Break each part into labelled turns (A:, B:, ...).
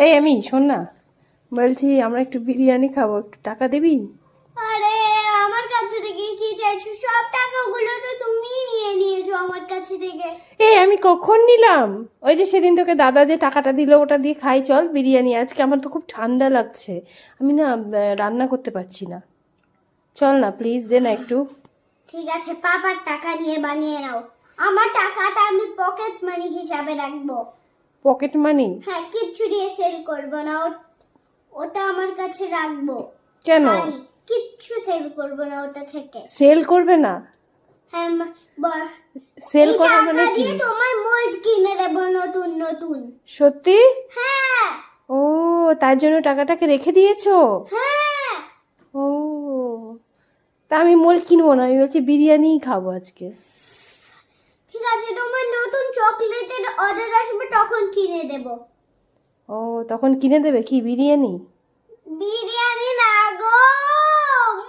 A: এই আমি শোন না, বলছি আমরা একটু বিরিয়ানি খাবো, একটু টাকা দিবি?
B: আরে আমার কাছে থেকে কি চাইছো? সব টাকাগুলো তো তুমিই নিয়ে নিয়েছো আমার কাছে থেকে।
A: এই আমি কখন নিলাম? ওই যে সেদিন তোকে দাদা যে টাকাটা দিল ওটা দিয়ে খাই চল বিরিয়ানি। আজকে আমার তো খুব ঠান্ডা লাগছে, আমি না রান্না করতে পারছি না। চল না প্লিজ, দে না একটু।
B: ঠিক আছে, পাপার টাকা নিয়ে বানিয়ে নাও। আমার টাকাটা আমি পকেট মানি হিসাবে রাখবো।
A: Pocket money?
B: হ্যাঁ, কিচ্ছু দিয়ে সেল করবো না, ওটা আমার কাছে রাখবো।
A: কেন
B: খালি কিচ্ছু সেল করবো না ওটা থেকে।
A: সেল করবে না?
B: হ্যাঁ,
A: সেল
B: এই
A: করা মানে
B: টাকা
A: কি?
B: দিয়ে তোমার মোল্ড কিনে দেবো নতুন নতুন।
A: সত্যি?
B: হ্যাঁ
A: ও, তার জন্য টাকাটাকে রেখে দিয়েছো?
B: হ্যাঁ।
A: ও, তা আমি মোল কিনবো না, আমি বলছি বিরিয়ানিই খাবো আজকে।
B: ঠিক আছে, তোমার নতুন চকলেটের অর্ডার আসবে তখন কিনে দেবো।
A: ও, তখন কিনে দেবে কি বিরিয়ানি?
B: বিরিয়ানি না গো,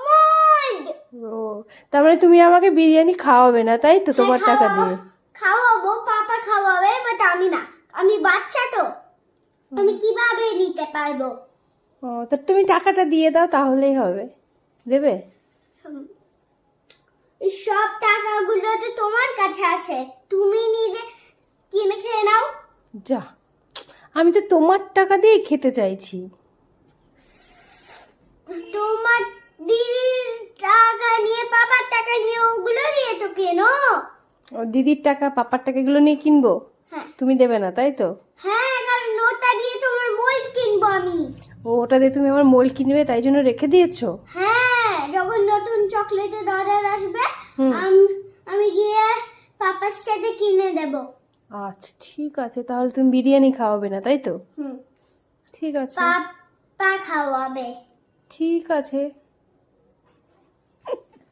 B: মোল্ড।
A: ও, তার মানে তুমি আমাকে বিরিয়ানি খাওয়াবে না তাই তো, তোমার
B: হ্যাঁ,
A: টাকা দিয়ে?
B: খাওয়াবো, পাপা খাওয়াবে, বাট আমি না। আমি বাচ্চা তো, আমি কিভাবে নিতে পারবো?
A: ও, তা তুমি টাকাটা দিয়ে দাও তাহলেই হবে। দেবে?
B: এই সব টাকাগুলো তো তোমার কাছে আছে, তুমি নিজে কিনে খেয়ে নাও।
A: যা, আমি তো তোমার টাকা দিয়ে খেতে চাইছি।
B: তোমার দিদির টাকা নিয়ে, পাপার টাকা নিয়ে, ওগুলো দিয়ে তো কেনো।
A: ও, দিদির টাকা পাপার টাকা এগুলো নিয়ে কিনবো?
B: হ্যাঁ
A: তুমি দেবে না তাই তো?
B: হ্যাঁ, কারণ ওটা দিয়ে তোমার মোল্ড কিনবো আমি।
A: ও, ওটা দিয়ে তুমি আমার মোল কিনবে তাই জন্য রেখে দিয়েছো?
B: হ্যাঁ, যখন নতুন চকলেটের অর্ডার আসবে
A: হুম।
B: আমি গিয়ে পাপার সাথে কিনে দেব।
A: আচ্ছা ঠিক আছে, তাহলে তুমি বিরিয়ানি খাওয়াবে না তাই তো?
B: হুম,
A: ঠিক আছে।
B: পাপা খাওয়াবে।
A: ঠিক আছে।